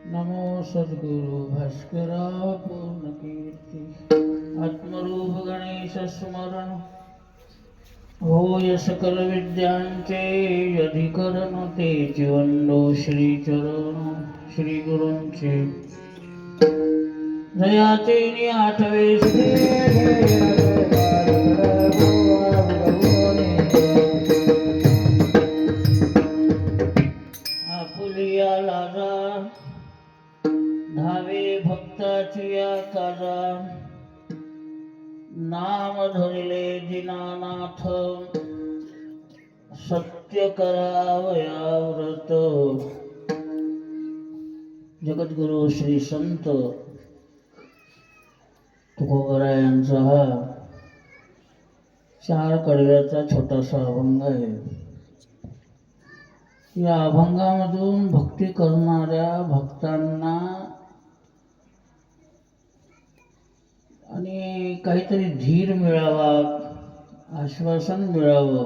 नमो सद्गुरु भास्करा पूर्ण कीर्ती आत्मरूप गणेश स्मरण होय सकल विद्यांचे अधिकरण ते वंदो श्री चरण श्री गुरूंचे जयाचे आठवे आपुलिया लाजा धावे भक्ताची काजा नाम धरिले दीनानाथ सत्य करावया व्रत जगद्गुरु श्री संत तुकोबरायांचा हा 4 कडव्याचा छोटासा अभंग आहे. या अभंगामधून भक्ती करणाऱ्या भक्तांना आणि काहीतरी धीर मिळावा, आश्वासन मिळावं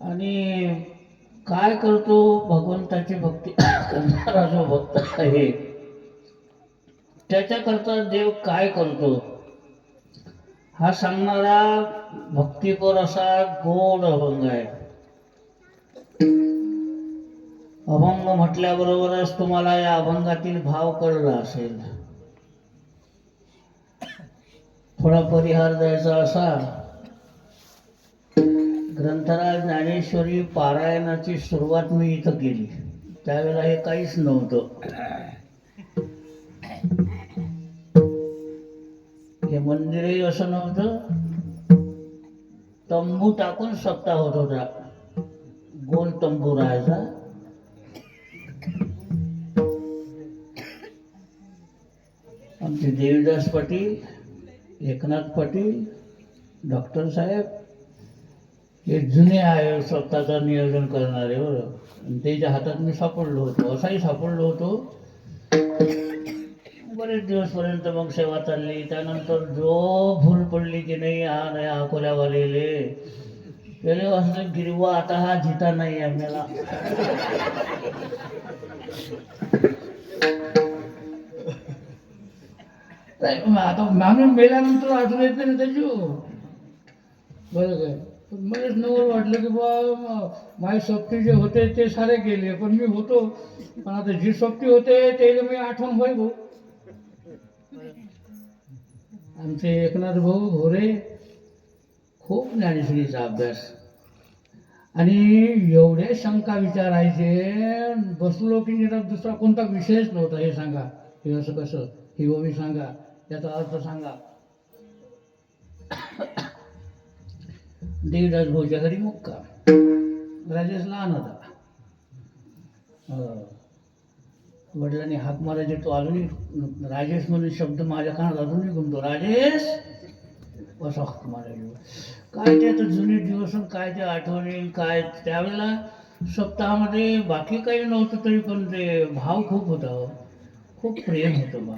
आणि काय करतो भगवंताची भक्ती करणारा जो भक्त आहे त्याच्याकरता देव काय करतो हा सांगणारा भक्तिपर असा गोड अभंग आहे. अभंग म्हटल्याबरोबरच तुम्हाला या अभंगातील भाव कळला असेल. थोडा परिहार द्यायचा असा, ग्रंथराज ज्ञानेश्वरी पारायणाची सुरुवात मी इथं केली. त्यावेळेला हे काहीच नव्हतं. हे मंदिरही असं नव्हतं. तंबू टाकून सप्ताह होत होता. गोल तंबू राहायचा. आमचे देवीदास पाटील, एकनाथ पाटील, डॉक्टर साहेब हे जुने आहे स्वतःचं नियोजन करणारे. बरं, त्याच्या हातात मी सापडलो होतो. असाही सापडलो होतो. बरेच दिवसपर्यंत मग सेवा चालली. त्यानंतर जो भूल पडली की नाही हा नाही अकोल्यावालेले त्याला असं गिरवा आता हा जिता नाही आम्हाला. आता मामी मेल्यानंतर आठवण येत नाही त्याची. बरं काय, पण मलाच नवल वाटलं की बा माझे सोबती जे होते ते सारे गेले, पण मी होतो. पण आता जी सोबती होते त्याला मी आठवण होय भाऊ. आमचे एकनाथ भाऊ घोरे खूप ज्ञानेश्वरीचा अभ्यास आणि एवढे शंका विचारायचे. बसलो की निरात दुसरा कोणता विषयच नव्हता. हे सांगा, हे असं कसं, ही ओवी सांगा, त्याचा अर्थ सांगा. देवदास भाऊच्या घरी मुक्काम. राजेश लहान होता. वडिलांनी हाक मारायचे. तो अजूनही राजेश म्हणून शब्द माझ्या कानात अजूनही घुमतो. राजेश असं हाक मारायचे. काय ते आता जुने दिवस, काय ते आठवणी, काय त्यावेळेला सप्ताहामध्ये बाकी काही नव्हतं तरी पण ते भाव खूप होता. खूप प्रेम होतं बा.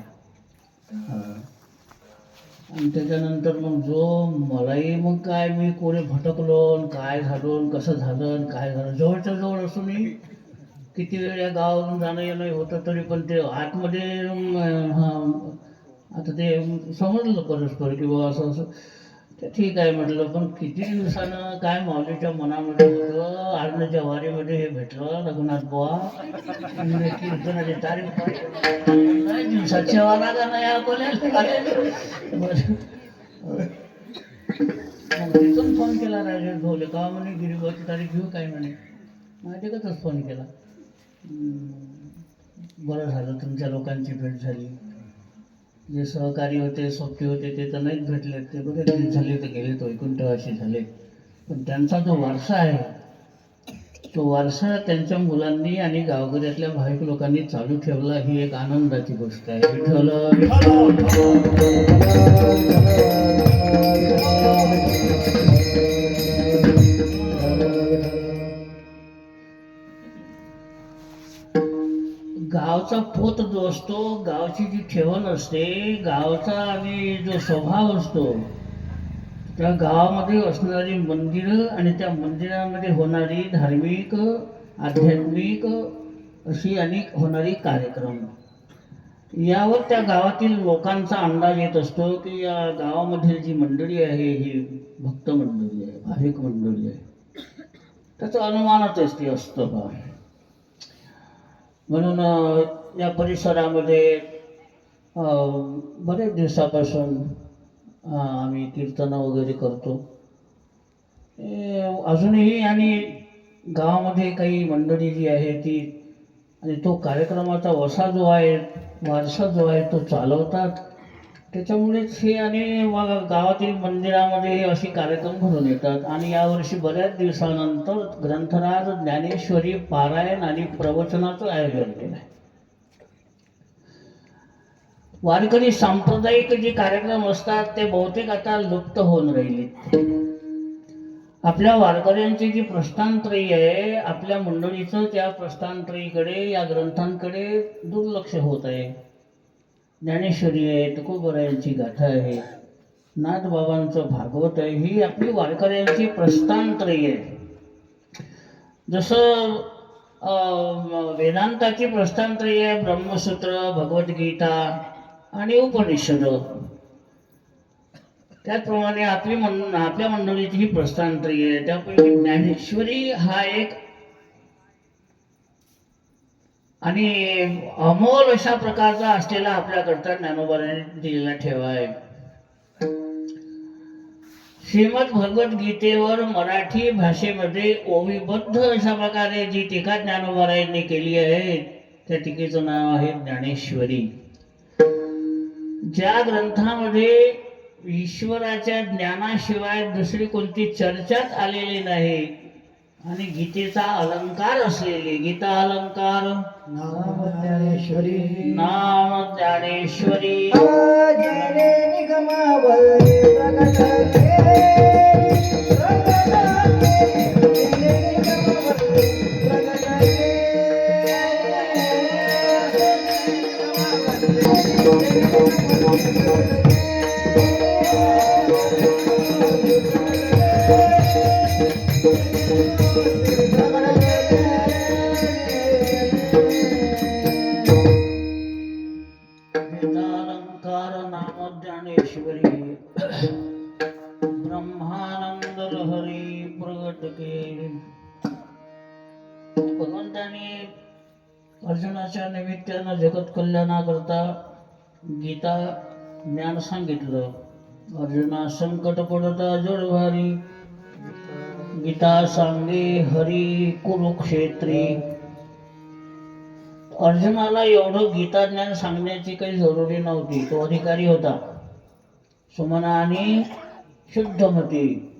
आणि त्याच्यानंतर मग जो मलाही मग काय मी कोणी भटकलो, काय झालो, कसं झालं, काय झालं. जवळच्या जवळ असूनही किती वेळ या गावावरून जाणं येणं होतं तरी पण ते आतमध्ये आता ते समजलं परस्पर की बाबा असं असं. ते ठीक आहे म्हटलं. पण किती दिवसानं काय माऊलीच्या मनामध्ये होतं. आळंदीच्या वारीमध्ये हे भेटलं रघुनाथ बुवा. कीर्तनाची तारीफ दिवसात सेवा लागा नाही अकोल्याला. मग तिथून फोन केला राजेश भाऊले. का म्हणे गिरीबाची तारीख घेऊ काय म्हणे. माझ्याकडंच फोन केला. बरं झालं तुमच्या लोकांची भेट झाली. जे सहकारी होते, सोबती होते ते तर नाहीच भेटले. ते बरेच दिवस झाले, ते गेले, तो वैकुंठवासी झाले. पण त्यांचा जो वारसा आहे तो वारसा त्यांच्या मुलांनी आणि गावकऱ्यातल्या भाविक लोकांनी चालू ठेवला, ही एक आनंदाची गोष्ट आहे. विठ्ठल गावचा पोत जो असतो, गावची जी ठेवण असते, गावचा आणि जो स्वभाव असतो, त्या गावामध्ये असणारी मंदिरं आणि त्या मंदिरामध्ये होणारी धार्मिक आध्यात्मिक अशी अनेक होणारी कार्यक्रम, यावर त्या गावातील लोकांचा अंदाज येत असतो की या गावामधील जी मंडळी आहे ही भक्त मंडळी आहे, भाविक मंडळी आहे. त्याचा अनुमानच असते असतं का. म्हणून या परिसरामध्ये बरेच दिवसापासून आम्ही कीर्तनं वगैरे करतो. अजूनही आणि गावामध्ये काही मंडळी जी आहे ती आणि तो कार्यक्रमाचा वसा जो आहे, वारसा जो आहे तो चालवतात. त्याच्यामुळेच हे आणि गावातील मंदिरामध्ये अशी कार्यक्रम घडून येतात. आणि यावर्षी बऱ्याच दिवसानंतर ग्रंथराज ज्ञानेश्वरी पारायण आणि प्रवचनाचं आयोजन केलं आहे. वारकरी सांप्रदायिक जे कार्यक्रम असतात ते बहुतेक आता लुप्त होऊन राहिले. आपल्या वारकऱ्यांची जी प्रस्थानत्रयी आहे, आपल्या मंडळीचं त्या प्रस्थानत्रयीकडे, या ग्रंथांकडे दुर्लक्ष होत आहे. ज्ञानेश्वरी आहे, तुकोबरायांची गाथा आहे, नाथबाबांचं भागवत आहे, ही आपली वारकऱ्यांची प्रस्थानत्रयी आहे. जसं वेदांताची प्रस्थानत्रयी आहे ब्रह्मसूत्र, भगवद्गीता आणि उपनिषद, त्याचप्रमाणे आपल्या मंडळीची ही प्रस्थानत्रयी आहे. त्यापैकी ज्ञानेश्वरी हा एक आणि अमोल अशा प्रकारचा असलेला आपल्याकरता ज्ञानोबाने दिलेला ठेवा आहे. श्रीमद भगवद्गीतेवर मराठी भाषेमध्ये ओवीबद्ध अशा प्रकारे जी टीका ज्ञानोबारायांनी केली आहे, त्या टीकेचं नाव आहे ज्ञानेश्वरी. ज्या ग्रंथामध्ये ईश्वराच्या ज्ञानाशिवाय दुसरी कोणती चर्चाच आलेली नाही आणि गीतेचा अलंकार असलेली, गीता अलंकार नाम ज्ञानेश्वरी, नाम ज्ञानेश्वरी, ब्रह्मानंद लहरी प्रगट के. भगवंताने अर्जुनाच्या निमित्तानं जगत कल्याणाकरता गीता ज्ञान सांगितलं. अर्जुना संकट पडता जड भारी, गीता सांगे हरी कुरुक्षेत्री. अर्जुनाला एवढं गीता ज्ञान सांगण्याची काही जरुरी नव्हती, तो अधिकारी होता. सुमना आणि शुद्धमती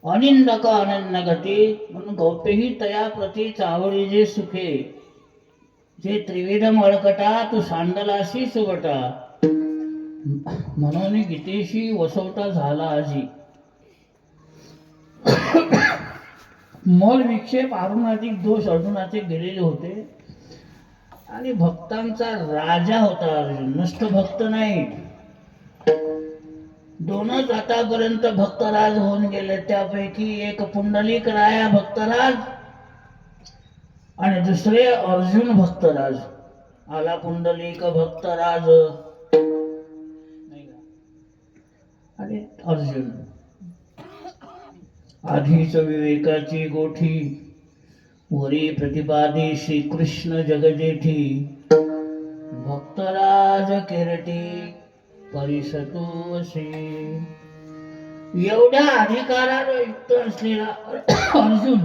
अनिंदक अनन्यगती म्हणून गौप्यही तया प्रती चावडी जे सुखे, जे त्रिविध मळकटा तू सांडलाशी सुगटा. म्हणून गीतेशी वसवता झाला आजी. मल विक्षेप आरुणाधिक दोष अर्जुनाचे गेलेले होते आणि भक्तांचा राजा होता अर्जुन, नुसतं भक्त नाही. दोनच आतापर्यंत भक्तराज होऊन गेले, त्यापैकी एक पुंडलिक राया भक्तराज आणि दुसरे अर्जुन भक्तराज. आला पुंडलिक भक्तराज आणि अर्जुन. आधीच विवेकाची गोठी, वरी प्रतिपादी श्रीकृष्ण जगजेठी. भक्तराज किरटी परिसतू असे. एवढ्या अधिकारानं युक्त असलेला अर्जुन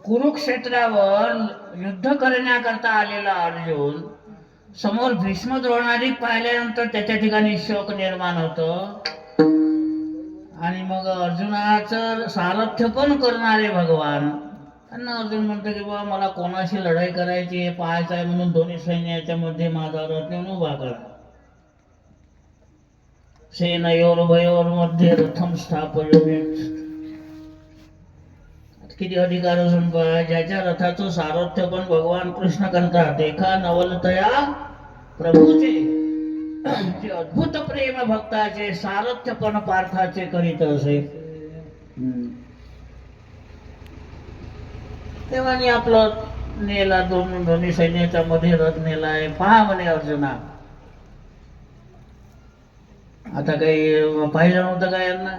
कुरुक्षेत्रावर युद्ध करण्याकरता आलेला अर्जुन समोर भीष्म द्रोणादी पाहिल्यानंतर त्याच्या ठिकाणी शोक निर्माण होतो आणि मग अर्जुनाचं सारथ्य पण करणारे भगवान त्यांना अर्जुन म्हणतो की बाबा मला कोणाशी लढाई करायची आहे पाहायचं आहे म्हणून दोन्ही सैन्याच्या मध्ये माझा रथ नेऊन उभा करा. सेनयोर्भयोर मध्ये रथम स्थापयेत्. किती अधिकार असून पहा ज्याच्या रथाचं सारथ्य पण भगवान कृष्ण करतात. एका नवलतया प्रभूचे जे अद्भुत प्रेम भक्ताचे सारथ्य पण पार्थाचे करीत असे. तेव्हा आपलं नेला दोन्ही सैन्याच्या मध्ये रथ नेलाय पहा म्हणे अर्जुना. आता काही पाहिलं नव्हतं का यांना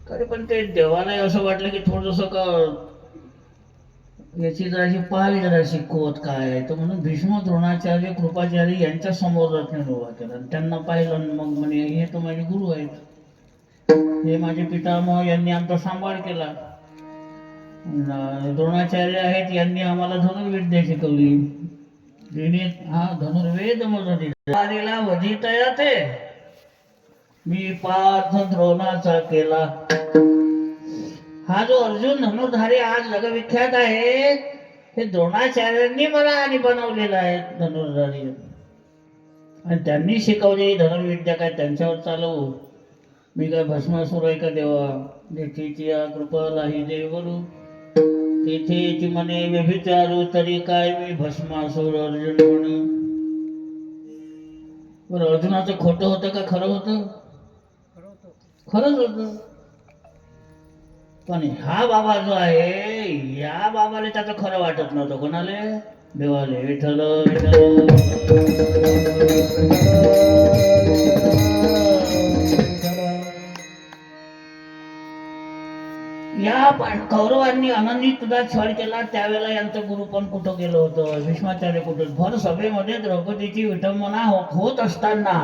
तरी पण ते देवाला असं वाटलं की थोडस का याची जराशी पाहावी जराशी कोत काय आहे. तर म्हणून भीष्म द्रोणाचार्य कृपाचार्य यांच्या समोर रथ नेऊन उभा केला. त्यांना पाहिलं मग म्हणे हे तर माझे गुरु आहेत, हे माझे पितामह, यांनी आमचा सांभाळ केला. द्रोणाचार्य आहेत यांनी आम्हाला धनुर्विद्या शिकवली. हा धनुर्वेद मजला वधितया ते मी पार्थ द्रोणाचा केला. हा जो अर्जुन धनुर्धारी आज जगविख्यात आहे हे द्रोणाचार्यांनी मला आणि बनवलेला आहे धनुर्धारी. आणि त्यांनी शिकवलेली धनुर्विद्या काय त्यांच्यावर चालवू मी काय भस्मासूर आहे का देवा. जेथीची कृपा लाही देवरू तेथेची मने व्यभिचारू तरी काय मी भस्मासूर अर्जुन म्हणू. बरं अर्जुनाचं खोटं होतं का खरं होतं. खरंच होतं. पण हा बाबा जो आहे या बाबाला त्याचं खरं वाटत नव्हतं. कोणाले देवाले. विठ्ठल या कौरवांनी अनन्वित तुझा छळ केला त्यावेळेला यांचं गुरु पण कुठं गेलं होतं. भीष्माचार्य कुठं. भर सभेमध्ये द्रौपदीची विटंबना होत असताना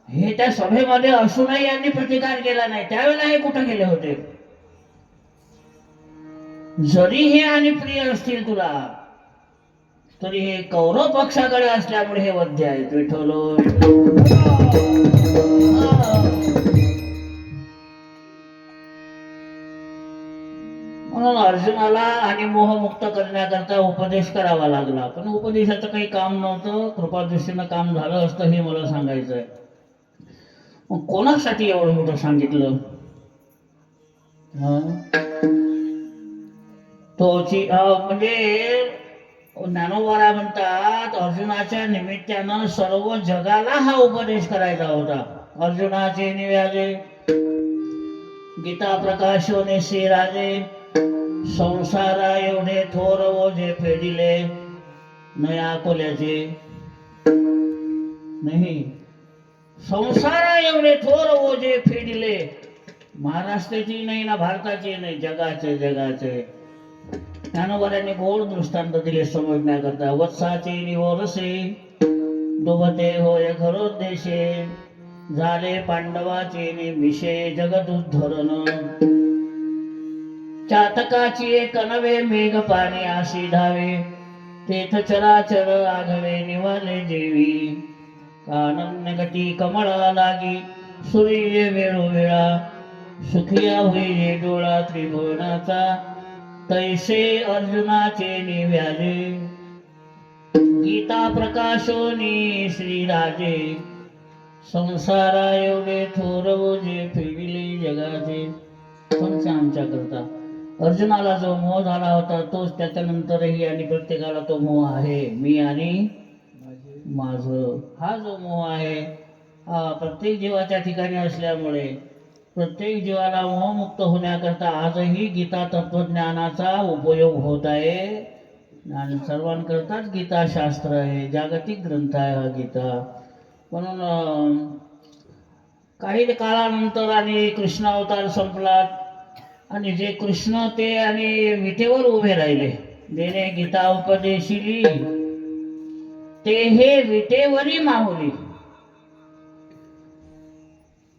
हे त्या सभेमध्ये असूनही यांनी प्रतिकार केला नाही. त्यावेळेला हे कुठं गेले होते. जरी हे आणि प्रिय असतील तुला तरी हे कौरव पक्षाकडे असल्यामुळे हे वध्य आहेत. विठ्ठल म्हणून अर्जुनाला आणि मोहमुक्त करण्याकरता उपदेश करावा लागला. पण उपदेशाचं काही काम नव्हतं. कृपादृष्टीनं काम झालं असतं हे मला सांगायचं आहे. मग कोणासाठी एवढं मोठं सांगितलं. तोची म्हणजे ज्ञानोबा म्हणतात अर्जुनाच्या निमित्तानं सर्व जगाला हा उपदेश करायचा होता. अर्जुनाचे निव्याजे गीता प्रकाशोने श्री राजे संसारा एवढे थोर ओझे फेडिले नया कोल्याचे नाही. संसारा एवढे थोर ओझे फेडिले महाराष्ट्राची नाही ना भारताची नाही जगाचे. ज्ञानोबांनी गोड दृष्टांत दिले समजण्याकरता. वत्साचे निवरसे डुबते होय घरोद्देशे झाले पांडवाचे निमिषे जगद उद्धरण चातकाची एक नवे मेघ पाणी आशी धावे तेथ चराचर आघवे निवाले जेवी कानन गती कमळा लागी सूर्य वेळोवेळा सुखिया होई डोळा त्रिभुवनाचा तैसे अर्जुनाचे निव्याजे गीता प्रकाशोनी श्रीराजे संसारा एवढे थोर ओझे फेडिले जगाचे. तुमच्या आमच्या करता अर्जुनाला जो मोह झाला होता तोच त्याच्यानंतरही आणि प्रत्येकाला तो मोह आहे. मी आणि माझं हा जो मोह आहे हा प्रत्येक जीवाच्या ठिकाणी असल्यामुळे प्रत्येक जीवाला मोहमुक्त होण्याकरता आजही गीता तत्वज्ञानाचा उपयोग होत आहे. आणि सर्वांकरताच गीता शास्त्र आहे. जागतिक ग्रंथ आहे हा गीता. म्हणून काही काळानंतर आणि कृष्ण अवतार संपला आणि जे कृष्ण ते आणि विटेवर उभे राहिले देणे गीता उपदेशिली ते हे विटेवरी माहुली.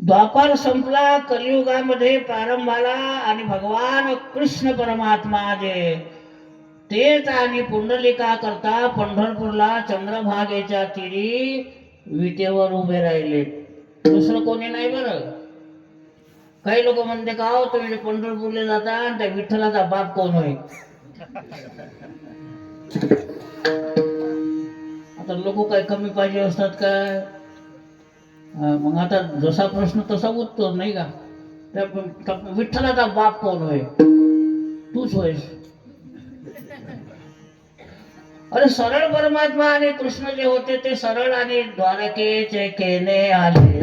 द्वापार संपला कलियुगामध्ये प्रारंभाला आणि भगवान कृष्ण परमात्मा जे तेच आणि पुंडलिका करता पंढरपूरला चंद्रभागेच्या तीरी विटेवर उभे राहिले, दुसरं कोणी नाही बरं. काही लोक म्हणते का हो तुम्ही पंढरपूरला जाता आणि त्या विठ्ठलाचा बाप कोण होय? आता लोक काय कमी पाहिजे असतात काय? मग आता जसा प्रश्न तसा उत्तर नाही का? त्या विठ्ठलाचा बाप कोण होय? तूच होयस. अरे सरळ परमात्मा आणि कृष्ण जे होते ते सरळ आणि द्वारकेचे केने आले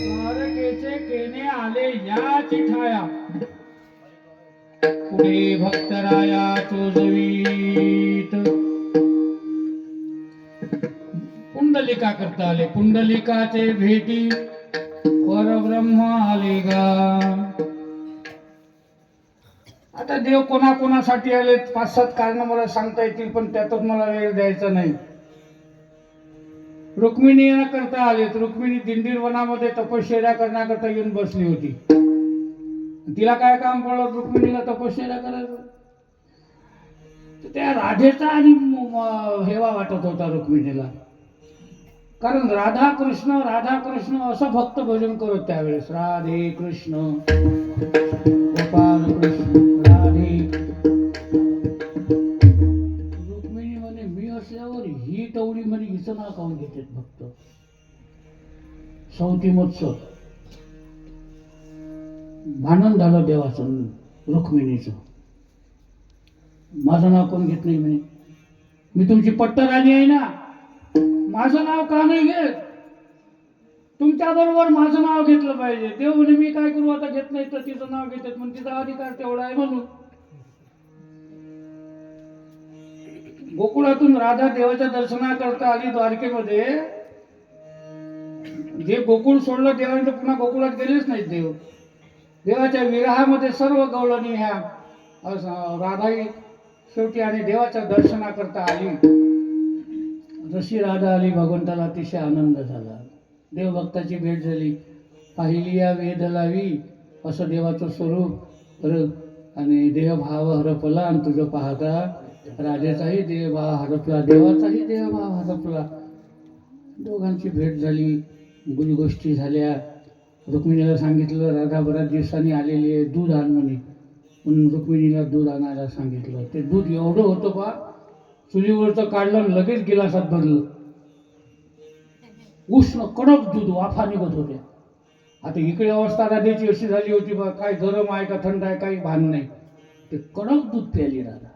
द्वारकेचे केने आले या चिठाया, पुढे भक्तराया चोजवीत. पुंडलिका करता आले, पुंडलिकाचे भेटी परब्रह्म आले गा. आता देव कोणाकोणासाठी आले 5-7 कारण मला सांगता येतील, पण त्यातच मला वेळ द्यायचा नाही. रुक्मिणी करता आलेत. रुक्मिणी दिंडीर वनामध्ये तपश्चर्या करण्याकरता येऊन बसली होती. तिला काय काम पडलं रुक्मिणीला तपश्चर्या करायचं? तर त्या राधेचा आणि हेवा वाटत होता रुक्मिणीला, कारण राधा कृष्ण असं भक्त भजन करत त्यावेळेस. राधे कृष्ण गोपाल कृष्ण राधे. रुक्मिणी म्हणे मी असल्यावर ही टवळी म्हणे हिचं नाव काऊन घेतात भक्त? सौती मत्सव भांडण झालं देवाचं रुक्मिणीचं. माझं नाव कोण घेत नाही म्हणे? मी तुमची पट्टराणी आहे ना, माझं नाव का नाही घेत? तुमच्या बरोबर माझं नाव घेतलं पाहिजे. देव म्हणे मी काय करू आता, घेत नाही तर तिचं नाव घेतात म्हणून तिचा अधिकार तेवढा आहे म्हणून. गोकुळातून राधा देवाच्या दर्शनाकरता आली द्वारकेमध्ये. जे गोकुळ सोडलं देवाने तर पुन्हा गोकुळात गेलेच नाहीत देव. देवाच्या विरहामध्ये सर्व गवळणी ह्या राधाई शेवटी आणि देवाच्या दर्शनाकरता आली. जशी राधा आली भगवंताला अतिशय आनंद झाला. देवभक्ताची भेट झाली. पाहिली या वेद लावी असं देवाचं स्वरूप आणि देवभाव हरपला. आणि तुझं पाहता राधेचाही देवभाव हरपला, देवाचाही देवभाव हरपला. दोघांची भेट झाली, गोष्टी झाल्या. रुक्मिणीला सांगितलं राधा बऱ्याच दिवसांनी आलेली आहे, दूध आण म्हणे. म्हणून रुक्मिणीला दूध आणायला सांगितलं. ते दूध एवढं होतं बा, चुलीवरचं काढलं आणि लगेच गिलासात भरलं. उष्ण कडक दूध, वाफा निघत होत्या. आता इकडे अवस्था राधेची अशी झाली होती बा, काय गरम आहे का थंड आहे काही भान नाही. ते कडक दूध प्याली राधा.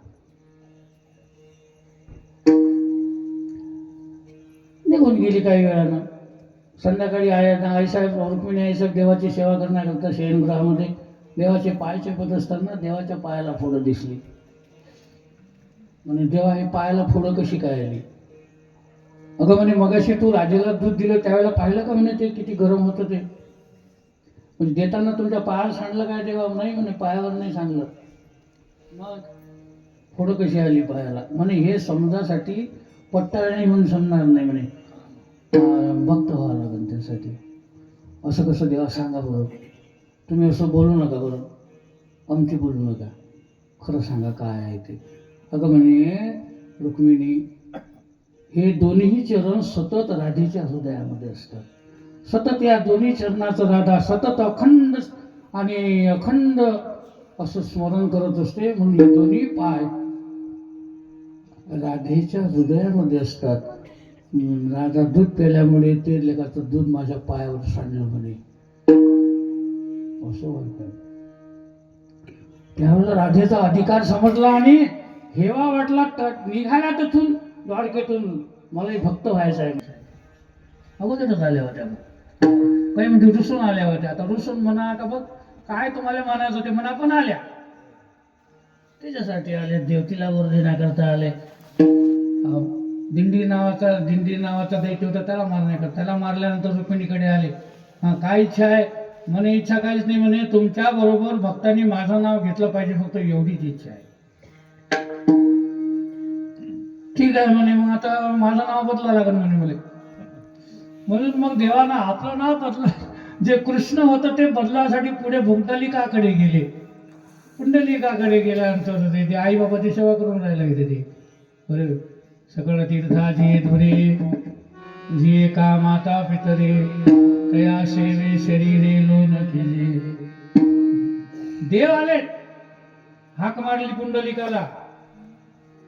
निघून गेली काही वेळानं. संध्याकाळी आईसाहेब रुक्मिणी आईसाहेब देवाची सेवा करण्याकरता शयनगृहामध्ये देवाचे पाय चेपत असताना देवाच्या पायाला फोडं दिसली. म्हणे देवा हे पायाला फोडं कशी काय आली? अगं म्हणे मगाशी तू राजेला दूध दिलं त्यावेळेला पाहिलं का म्हणे ते किती गरम होतं ते? म्हणजे देताना तुमच्या पायाला सांडलं काय देवा? नाही म्हणे पायावर नाही सांडलं. मग फोडं कशी आली पायाला? म्हणे हे समजासाठी पट्टाळणी म्हणून समजणार नाही म्हणे, भक्त व्हावं लागेल त्यासाठी. असं कसं देवा सांगा बरं, तुम्ही असं बोलू नका बरं, आमची बोलू नका, खरं सांगा काय आहे ते. अगं म्हणे रुक्मिणी हे दोन्ही चरण सतत राधेच्या हृदयामध्ये असतात. सतत या दोन्ही चरणाचं राधा सतत अखंड आणि अखंड असं स्मरण करत असते. म्हणून हे दोन्ही पाय राधेच्या हृदयामध्ये असतात. राधा दूध प्याल्यामुळे ते लेकाचं दूध माझ्या पायावर सांडलं म्हणे, असं वाटतं. त्यावेळेला राधेचा अधिकार समजला आणि हेवा वाटला. निघाला तिथून द्वारकेतून, मलाही भक्त व्हायचं आहे. अगोदरच आल्या होत्या, काही म्हणजे रुसून आल्या होत्या. आता रुसून म्हणा का बघ काय तुम्हाला म्हणायचं होते म्हणा, पण आल्या त्याच्यासाठी आले. देवतीला वर देण्याकरता आले. दिंडी नावाचा दैत्य होता त्याला मारण्याकरता. त्याला मारल्यानंतर रुक्मिणीकडे आले. काय इच्छा आहे? म्हणे इच्छा काहीच नाही म्हणे, तुमच्या बरोबर भक्तांनी माझं नाव घेतलं पाहिजे, फक्त एवढीच इच्छा आहे. ठीक आहे म्हणे, मग आता माझं नाव बदला लागेल म्हणे मला. म्हणून मग देवानं आपलं नाव बदला, जे कृष्ण होतं ते बदलासाठी पुढे पुंडलिकाकडे गेले. पुंडलिकाकडे गेल्यानंतर ते आई बाबाची सेवा करून राहिला इथे ते. बरे सगळं तीर्थाची धुरे जे का माता पितरे तया सेवे शरीरे लोन केले. देव आले, हाक मारली पुंडलिकाला,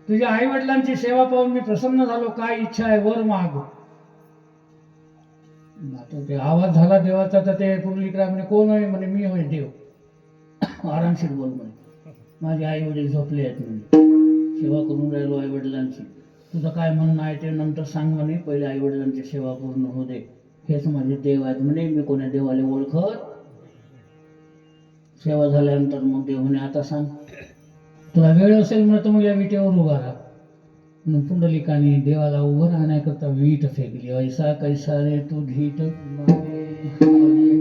तुझ्या आई वडिलांची सेवा पाहून मी प्रसन्न झालो, काय इच्छा आहे वर माग. आता ते आवाज झाला देवाचा, तर ते पुंडलिकराय म्हणे कोण आहे म्हणे, मी होय देव. आरामशीर बोल म्हणे, माझे आई वडील झोपले आहेत म्हणे, सेवा करून राहिलो आई वडिलांची, तुझं काय म्हणणं आहे ते नंतर सांग म्हणे, पहिले आई वडिलांची सेवा पूर्ण होऊ दे, हेच माझे देव आहेत म्हणे, मी कोण्या देवाला ओळखत. सेवा झाल्यानंतर मग देव म्हणे आता सांग, तुला वेळ असेल म्हणत मग या विटेवर उभा राहा. म्हणून पुंडलिकाने देवाला उभं राहण्याकरता वीट फेकली. ऐसा कैसा रे तू धीट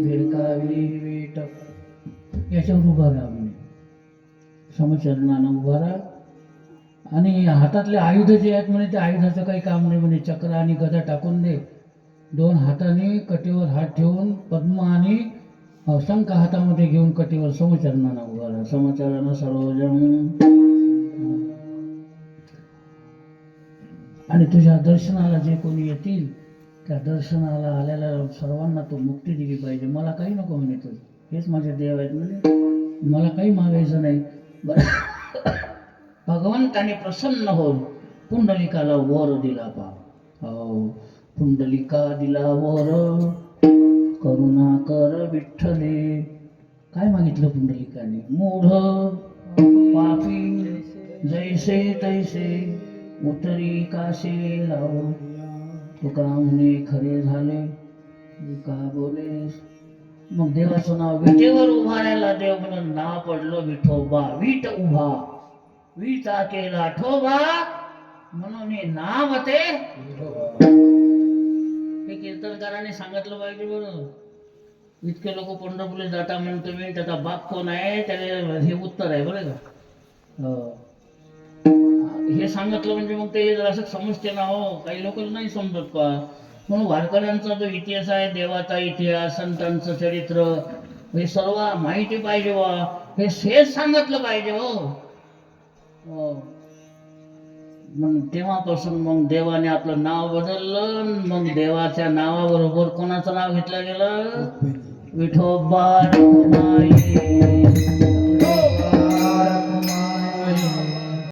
भिडकावी वीट, याच्यावर उभा राहा म्हणे, समचरणानं उभा राहा. आणि हातातले आयुध जे आहेत म्हणे, त्या आयुधाचं काही काम नाही म्हणे, चक्र आणि गदा टाकून दे, दोन हाताने कटीवर हात ठेवून पद्म आणि शंख हातामध्ये घेऊन कटीवर समचरणानं उभा राहा. समचरण सरोजम. आणि तुझ्या दर्शनाला जे कोणी येतील त्या दर्शनाला आलेल्या सर्वांना तू मुक्ती दिली पाहिजे, मला काही नको म्हणे, तुझं हेच माझे देव आहेत म्हणे, मला काही मागायचं नाही. बरं भगवंताने प्रसन्न होऊन पुंडलिकाला वर दिला पा. हो, पुंडलिका दिला वर, करुणा कर विठ्ठले. काय मागितलं पुंडलिकाने, मूढ पापी जैसे तैसे उतरी काशी लाव. तुका म्हणे खरे झाले का बोलेस. मग देवाचं नाव विटेवर उभारायला देव म्हणून नाव पडलं विठोबा. वीट उभा, वीटा केला ठोबा, म्हणून हे नाव ते हे कीर्तनकाराने सांगितलं पाहिजे. बरं इतके लोक पंढरपूरला जाता म्हणतो मी, त्याचा बाप कोण आहे त्याला हे उत्तर आहे बरं का. हे सांगितलं म्हणजे मग ते जरासं समजते ना हो, काही लोकांना नाही समजत का. म्हणून वारकऱ्यांचा जो इतिहास आहे, देवाचा इतिहास, संतांचं चरित्र, हे सर्व माहिती पाहिजे बा, हे शेष सांगितलं पाहिजे हो. मग तेव्हापासून मग देवाने आपलं नाव बदललं. मग देवाच्या नावाबरोबर कोणाचं नाव घेतलं गेलं, विठोबा रखुमाई.